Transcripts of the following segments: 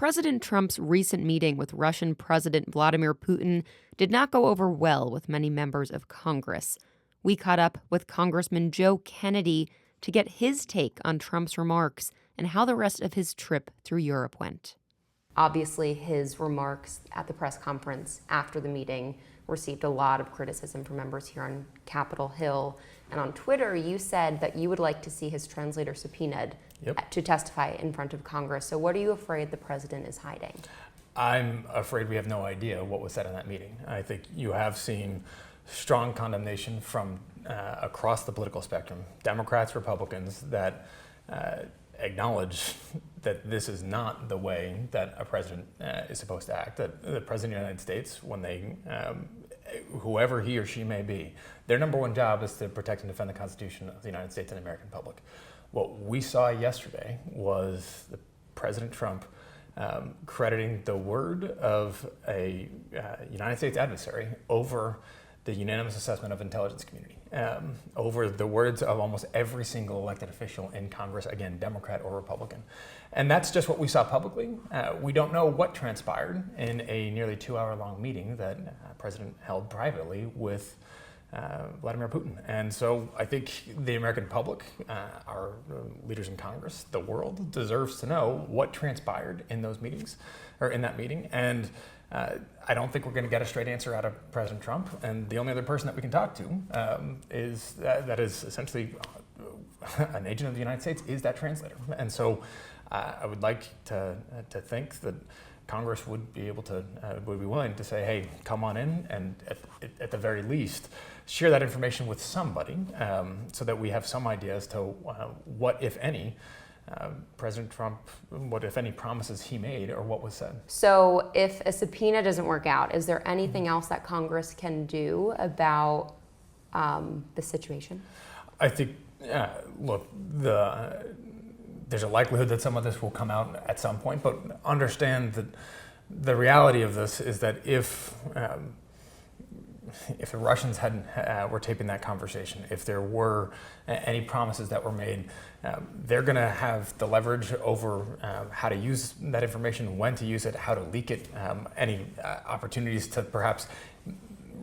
President Trump's recent meeting with Russian President Vladimir Putin did not go over well with many members of Congress. We caught up with Congressman Joe Kennedy to get his take on Trump's remarks and how the rest of his trip through Europe went. Obviously, his remarks at the press conference after the meeting received a lot of criticism from members here on Capitol Hill. And on Twitter, you said that you would like to see his translator subpoenaed to testify in front of Congress. So what are you afraid the president is hiding? I'm afraid we have no idea what was said in that meeting. I think you have seen strong condemnation from across the political spectrum, Democrats, Republicans, that acknowledge that this is not the way that a president is supposed to act, that the president of the United States, when they, whoever he or she may be, their number one job is to protect and defend the Constitution of the United States and the American public. What we saw yesterday was President Trump crediting the word of a United States adversary over the unanimous assessment of intelligence community, over the words of almost every single elected official in Congress, again, Democrat or Republican. And that's just what we saw publicly. We don't know what transpired in a nearly 2-hour-long meeting that President held privately with Vladimir Putin. And so I think the American public, our leaders in Congress, the world deserves to know what transpired in those meetings, or in that meeting. And I don't think we're going to get a straight answer out of President Trump. And the only other person that we can talk to is that is essentially an agent of the United States, is that translator. And so I would like to think that Congress would be able to, would be willing to say, hey, come on in, and at the very least, share that information with somebody so that we have some idea as to what, if any, President Trump, what, if any, promises he made or what was said. So if a subpoena doesn't work out, is there anything else that Congress can do about the situation? I think, look, there's a likelihood that some of this will come out at some point, but understand that the reality of this is that if the Russians were taping that conversation, if there were any promises that were made, they're going to have the leverage over how to use that information, when to use it, how to leak it, any opportunities to perhaps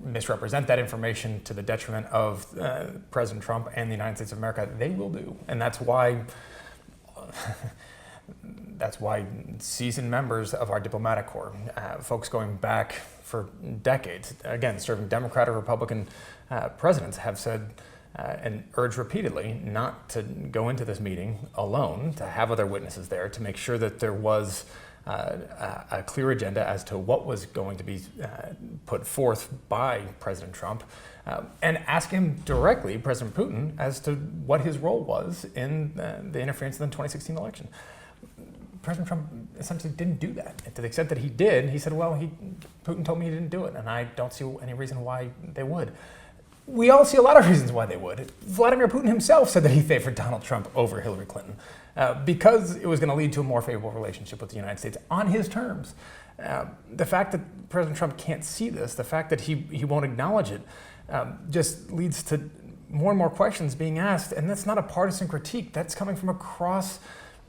misrepresent that information to the detriment of President Trump and the United States of America. They will do, and that's why seasoned members of our diplomatic corps, folks going back for decades, again, serving Democrat or Republican presidents, have said and urged repeatedly not to go into this meeting alone, to have other witnesses there, to make sure that there was a clear agenda as to what was going to be put forth by President Trump, and ask him directly, President Putin, as to what his role was in the interference in the 2016 election. President Trump essentially didn't do that. And to the extent that he did, he said, well, Putin told me he didn't do it, and I don't see any reason why they would. We all see a lot of reasons why they would. Vladimir Putin himself said that he favored Donald Trump over Hillary Clinton because it was going to lead to a more favorable relationship with the United States on his terms. The fact that President Trump can't see this, the fact that he won't acknowledge it, just leads to more and more questions being asked. And that's not a partisan critique. That's coming from across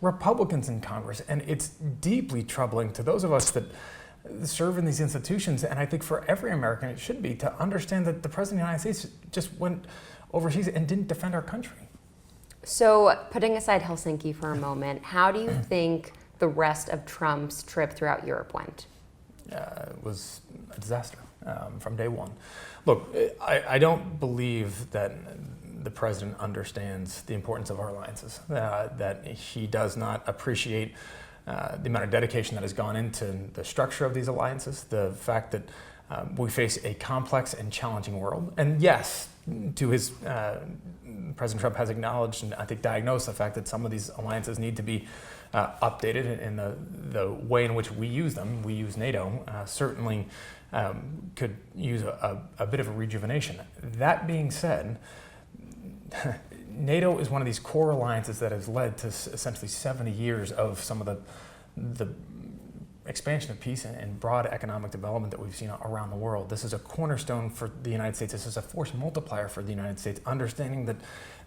Republicans in Congress. And it's deeply troubling to those of us that serve in these institutions, and I think for every American it should be, to understand that the President of the United States just went overseas and didn't defend our country. So putting aside Helsinki for a moment, how do you think the rest of Trump's trip throughout Europe went? It was a disaster from day one. Look, I don't believe that the president understands the importance of our alliances, that he does not appreciate the amount of dedication that has gone into the structure of these alliances, the fact that we face a complex and challenging world. And yes, President Trump has acknowledged and I think diagnosed the fact that some of these alliances need to be updated in the way in which we use them. We use NATO, certainly could use a bit of a rejuvenation. That being said, NATO is one of these core alliances that has led to essentially 70 years of some of the expansion of peace and broad economic development that we've seen around the world. This is a cornerstone for the United States. This is a force multiplier for the United States, understanding that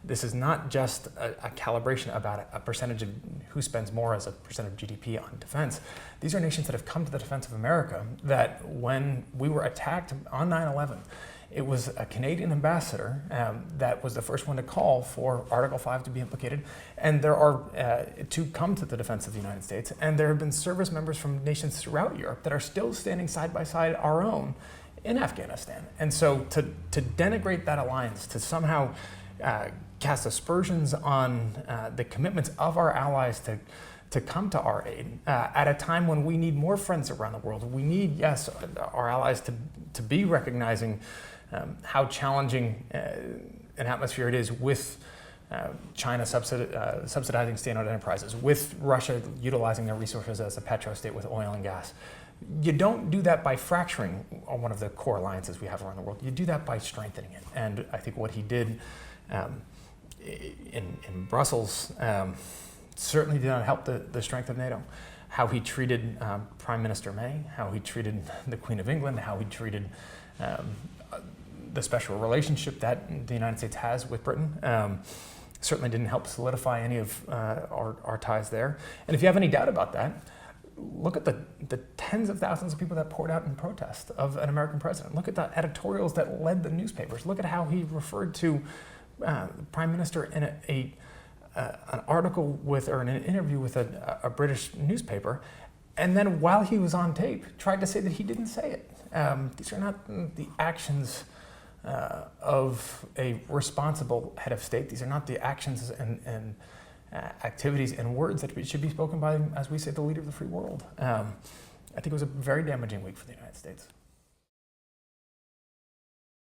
this is not just a calibration about a percentage of who spends more as a percent of GDP on defense. These are nations that have come to the defense of America, that when we were attacked on 9/11, it was a Canadian ambassador that was the first one to call for Article 5 to be implicated, and there are to come to the defense of the United States. And there have been service members from nations throughout Europe that are still standing side by side our own in Afghanistan. And so to denigrate that alliance, to somehow cast aspersions on the commitments of our allies to come to our aid at a time when we need more friends around the world. We need, yes, our allies to be recognizing how challenging an atmosphere it is with China subsidizing state-owned enterprises, with Russia utilizing their resources as a petrostate with oil and gas. You don't do that by fracturing one of the core alliances we have around the world. You do that by strengthening it. And I think what he did in Brussels certainly did not help the strength of NATO. How he treated Prime Minister May, how he treated the Queen of England, how he treated the special relationship that the United States has with Britain, certainly didn't help solidify any of our ties there. And if you have any doubt about that, look at the tens of thousands of people that poured out in protest of an American president. Look at the editorials that led the newspapers. Look at how he referred to the Prime Minister in an article with, or in an interview with a British newspaper, and then while he was on tape, tried to say that he didn't say it. These are not the actions of a responsible head of state. These are not the actions and activities and words that should be spoken by, as we say, the leader of the free world. I think it was a very damaging week for the United States.